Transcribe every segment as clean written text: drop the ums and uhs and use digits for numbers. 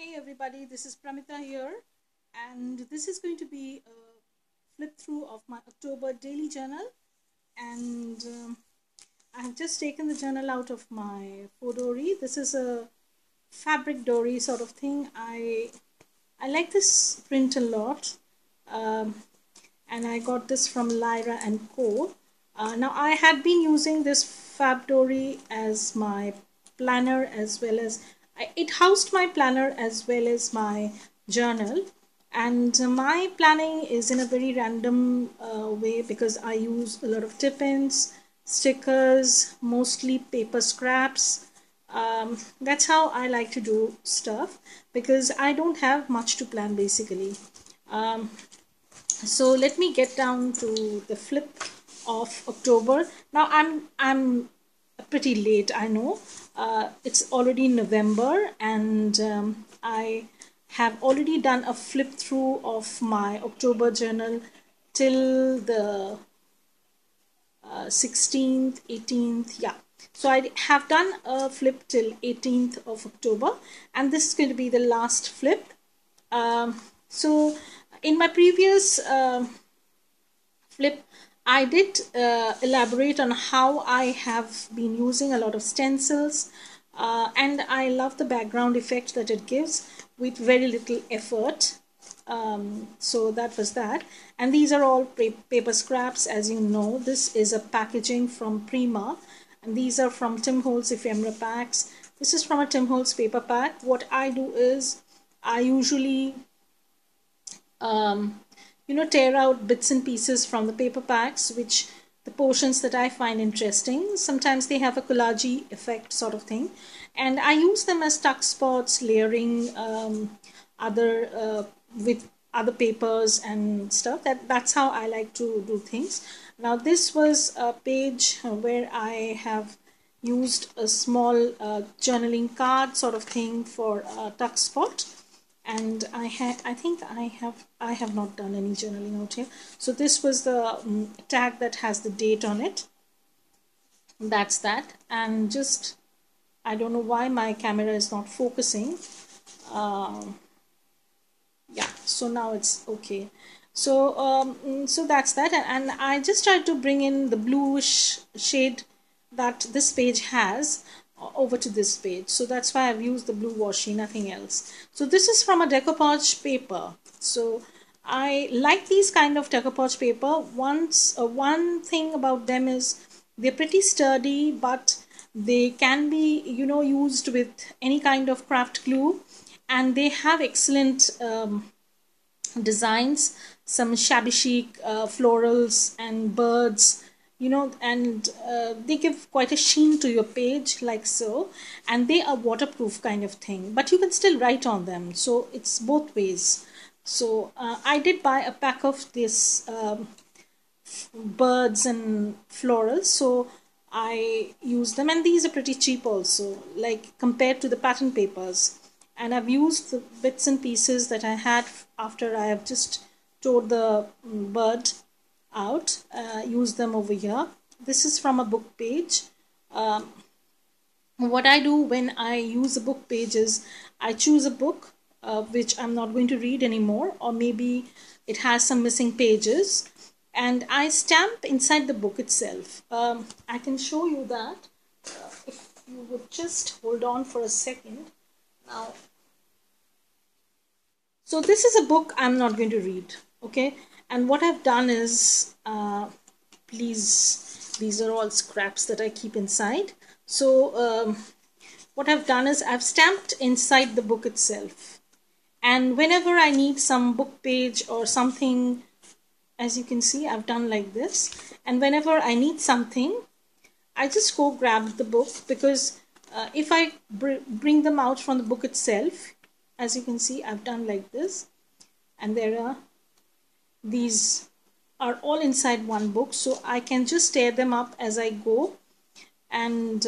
Hey everybody, this is Pramita here, and this is going to be a flip through of my October daily journal. And I have just taken the journal out of my Fodori. This is a fabric dory sort of thing. I like this print a lot, um, and I got this from Lyra and Co. Now I had been using this Fabdory as my planner as well as it housed my planner as well as my journal. And my planning is in a very random way because I use a lot of tip-ins, stickers, mostly paper scraps. That's how I like to do stuff because I don't have much to plan basically. Um, so let me get down to the flip of October. Now I'm pretty late, I know. It's already November, and I have already done a flip through of my October journal till the 16th, 18th, yeah. So I have done a flip till 18th of October, and this is going to be the last flip. So in my previous flip, I did elaborate on how I have been using a lot of stencils, and I love the background effect that it gives with very little effort. So that was that, and these are all paper scraps. As you know, this is a packaging from Prima, and these are from Tim Holtz ephemera packs. This is from a Tim Holtz paper pack. What I do is I usually um, tear out bits and pieces from the paper packs, which the portions that I find interesting. Sometimes they have a collage effect sort of thing, and I use them as tuck spots, layering other with other papers and stuff. That's how I like to do things. Now this was a page where I have used a small journaling card sort of thing for a tuck spot, and I have not done any journaling out here. So this was the tag that has the date on it. That's that. And just, I don't know why my camera is not focusing. um, yeah, so now it's okay. So so that's that, and I just tried to bring in the bluish shade that this page has over to this page. So that's why I've used the blue washi, nothing else. So this is from a decoupage paper. So I like these kind of decoupage paper. One thing about them is they're pretty sturdy, but they can be used with any kind of craft glue, and they have excellent designs, some shabby chic florals and birds, and they give quite a sheen to your page, like so. And they are waterproof kind of thing, but you can still write on them, so it's both ways. So I did buy a pack of this birds and florals, so I use them, and these are pretty cheap also, like compared to the pattern papers. And I've used the bits and pieces that I had after I have just tore the bird out, use them over here. This is from a book page. um, what I do when I use a book page is I choose a book which I'm not going to read anymore, or maybe it has some missing pages, and I stamp inside the book itself. I can show you that if you would just hold on for a second. Now, so this is a book I'm not going to read, okay? And what I've done is, please, these are all scraps that I keep inside. So what I've done is I've stamped inside the book itself. And whenever I need some book page or something, as you can see, I've done like this. And whenever I need something, I just go grab the book, because if I bring them out from the book itself, as you can see, I've done like this, and there are these are all inside one book, so I can just tear them up as I go, and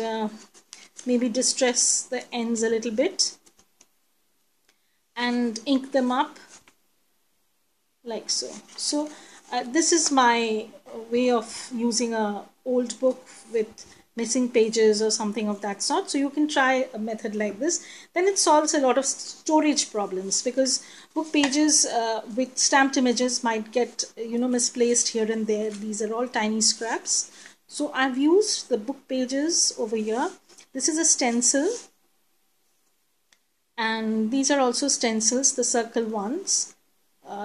maybe distress the ends a little bit and ink them up like so. So this is my way of using a old book with missing pages or something of that sort. So you can try a method like this. Then it solves a lot of storage problems, because book pages with stamped images might get misplaced here and there. These are all tiny scraps. So I've used the book pages over here. This is a stencil, and these are also stencils, the circle ones.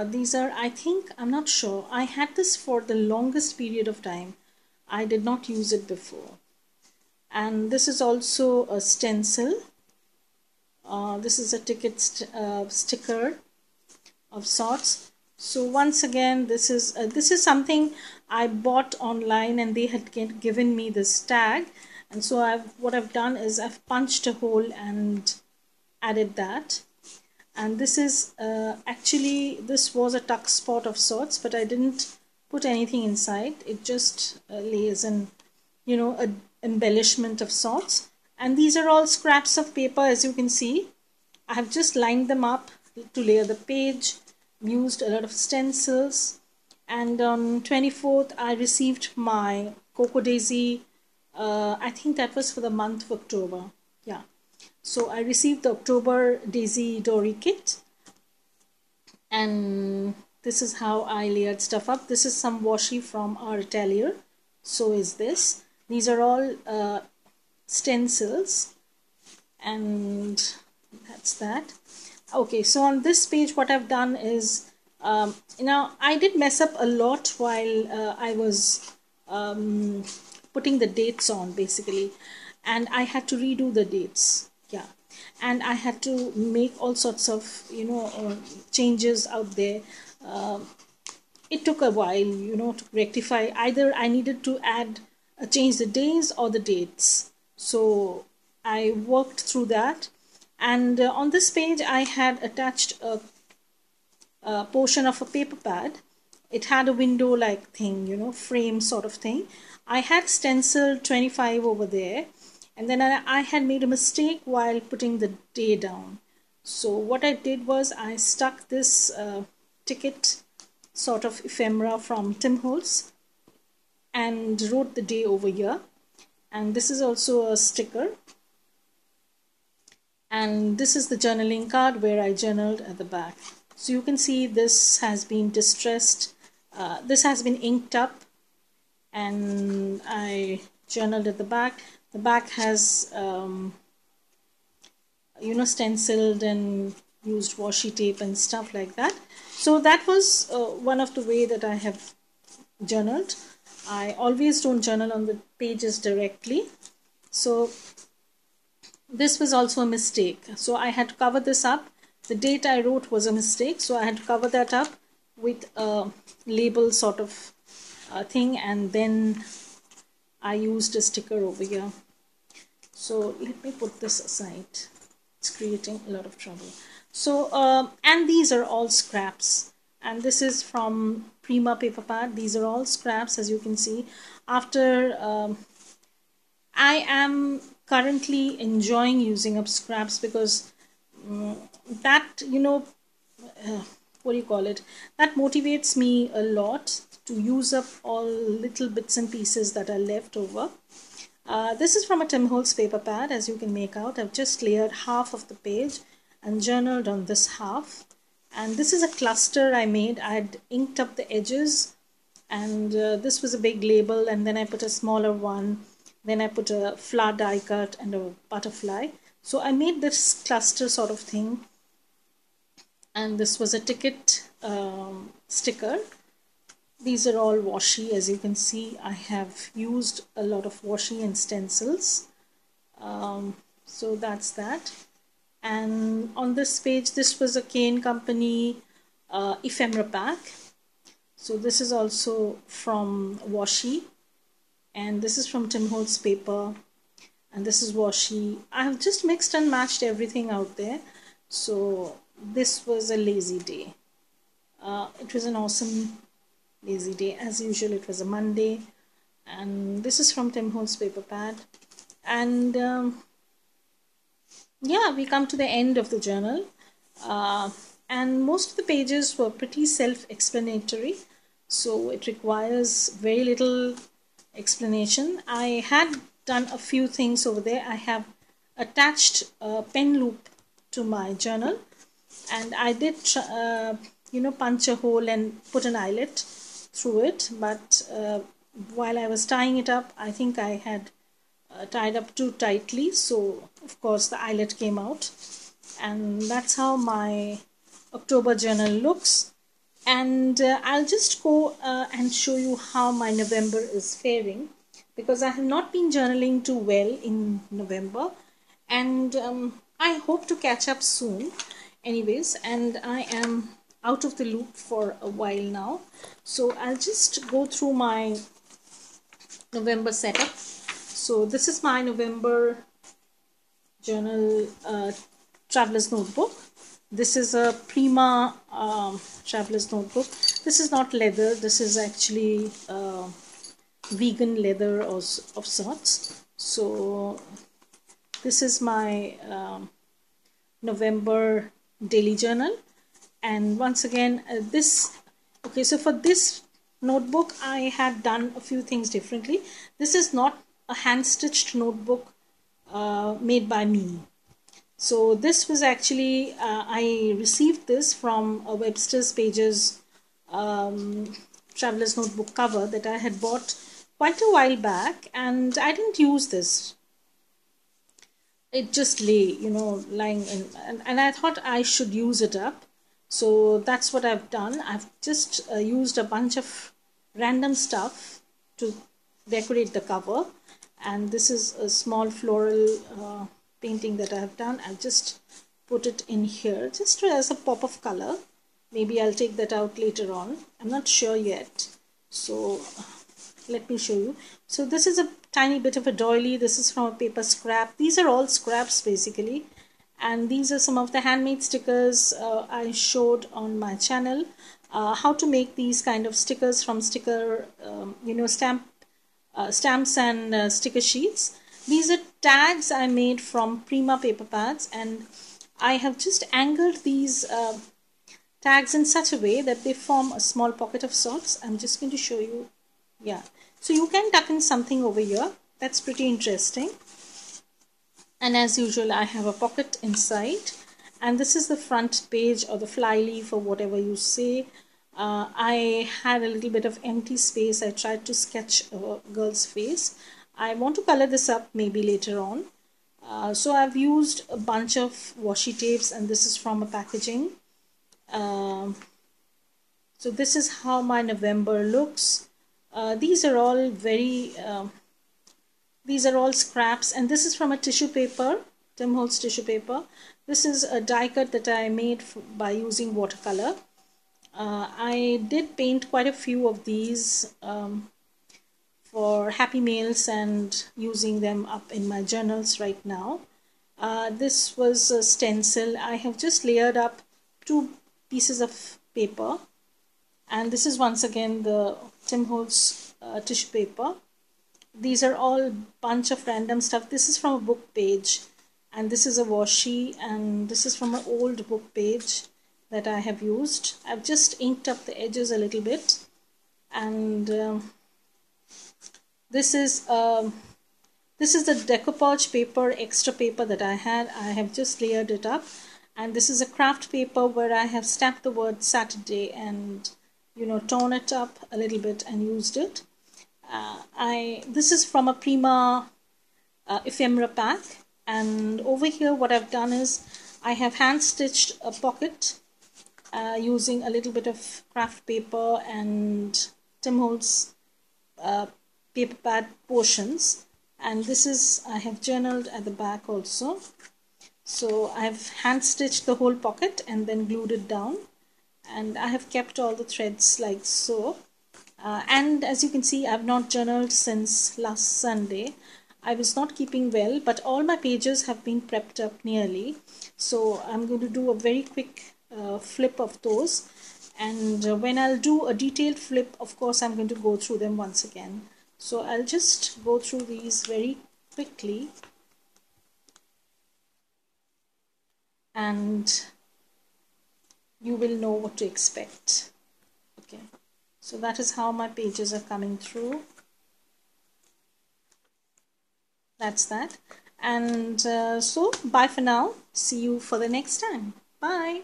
These are, I think, I'm not sure, I had this for the longest period of time. I did not use it before. And this is also a stencil. This is a ticket sticker of sorts. So once again, this is something I bought online, and they had given me this tag, and so what I've done is I've punched a hole and added that. And this is actually, this was a tuck spot of sorts, but I didn't put anything inside. It just lays an a embellishment of sorts. And these are all scraps of paper, as you can see. I have just lined them up to layer the page, used a lot of stencils. And on 24th I received my Cocoa Daisy, I think that was for the month of October. Yeah, so I received the October Daisy Dory kit, and this is how I layered stuff up. This is some washi from our atelier. So is this. These are all stencils, and that's that. Okay, so on this page what I've done is, I did mess up a lot while I was putting the dates on, basically, and I had to redo the dates. Yeah, and I had to make all sorts of changes out there. It took a while to rectify. Either I needed to change the days or the dates. So I worked through that, and on this page I had attached a portion of a paper pad. It had a window like thing, frame sort of thing. I had stenciled 25 over there, and then I had made a mistake while putting the day down. So what I did was I stuck this ticket sort of ephemera from Tim Holtz and wrote the day over here. And this is also a sticker, and this is the journaling card where I journaled at the back. So you can see this has been distressed, this has been inked up, and I journaled at the back. The back has stenciled and used washi tape and stuff like that. So that was one of the way that I have journaled. I always don't journal on the pages directly, so this was also a mistake. So I had to cover this up. The date I wrote was a mistake, so I had to cover that up with a label sort of thing, and then I used a sticker over here. So let me put this aside. It's creating a lot of trouble. So and these are all scraps, and this is from Prima paper pad. These are all scraps, as you can see. After I am currently enjoying using up scraps, because that what do you call it, that motivates me a lot to use up all little bits and pieces that are left over. This is from a Tim Holtz paper pad, as you can make out. I've just layered half of the page and journaled on this half. And this is a cluster I made. I had inked up the edges, and this was a big label, and then I put a smaller one. Then I put a flower die cut and a butterfly. So I made this cluster sort of thing. And this was a ticket sticker. These are all washi, as you can see. I have used a lot of washi and stencils. So that's that. And on this page, this was a Kane Company ephemera pack. So this is also from washi, and this is from Tim Holtz paper, and this is washi. I have just mixed and matched everything out there. So this was a lazy day. It was an awesome lazy day. As usual, it was a Monday, and this is from Tim Holtz paper pad. And yeah, we come to the end of the journal, and most of the pages were pretty self-explanatory, so it requires very little explanation. I had done a few things over there. I have attached a pen loop to my journal, and I did punch a hole and put an eyelet through it, but while I was tying it up, I think I had tied up too tightly, so of course the eyelet came out. And that's how my October journal looks. And I'll just go and show you how my November is faring, because I have not been journaling too well in November, and I hope to catch up soon anyways, and I am out of the loop for a while now. So I'll just go through my November setup. So this is my November journal traveler's notebook. This is a Prima traveler's notebook. This is not leather, this is actually vegan leather of sorts. So this is my November daily journal. And once again, so for this notebook I had done a few things differently. This is not a hand-stitched notebook made by me. So this was actually, I received this from a Webster's Pages traveler's notebook cover that I had bought quite a while back, and I didn't use this. It just lay, lying in, and I thought I should use it up. So that's what I've done. I've just used a bunch of random stuff to decorate the cover, and this is a small floral painting that I have done. I'll just put it in here just as a pop of color. Maybe I'll take that out later on. I'm not sure yet. So let me show you. So this is a tiny bit of a doily. This is from a paper scrap. These are all scraps basically. And these are some of the handmade stickers I showed on my channel. How to make these kind of stickers from stamps and sticker sheets. These are tags I made from Prima paper pads, and I have just angled these tags in such a way that they form a small pocket of sorts. I'm just going to show you. Yeah, so you can tuck in something over here. That's pretty interesting. And as usual, I have a pocket inside, and this is the front page or the flyleaf or whatever you say. I had a little bit of empty space. I tried to sketch a girl's face. I want to color this up maybe later on. So I've used a bunch of washi tapes, and this is from a packaging. So this is how my November looks. These are all scraps, and this is from a tissue paper, Tim Holtz tissue paper. This is a die cut that I made by using watercolor. I did paint quite a few of these for Happy Mails and using them up in my journals right now. This was a stencil. I have just layered up 2 pieces of paper, and this is once again the Tim Holtz tissue paper. These are all bunch of random stuff. This is from a book page, and this is a washi, and this is from an old book page that I have used. I've just inked up the edges a little bit, and this is the decoupage paper, extra paper that I had. I have just layered it up, and this is a craft paper where I have stamped the word Saturday and torn it up a little bit and used it. This is from a Prima ephemera pack, and over here what I've done is I have hand stitched a pocket using a little bit of craft paper and Tim Holtz paper pad portions, and this is, I have journaled at the back also. So I've hand stitched the whole pocket and then glued it down, and I have kept all the threads like so. And as you can see, I've not journaled since last Sunday. I was not keeping well, but all my pages have been prepped up nearly. So I'm going to do a very quick flip of those. And when I'll do a detailed flip, of course, I'm going to go through them once again. So I'll just go through these very quickly. And you will know what to expect. Okay. So that is how my pages are coming through. That's that. And so bye for now. See you for the next time. Bye.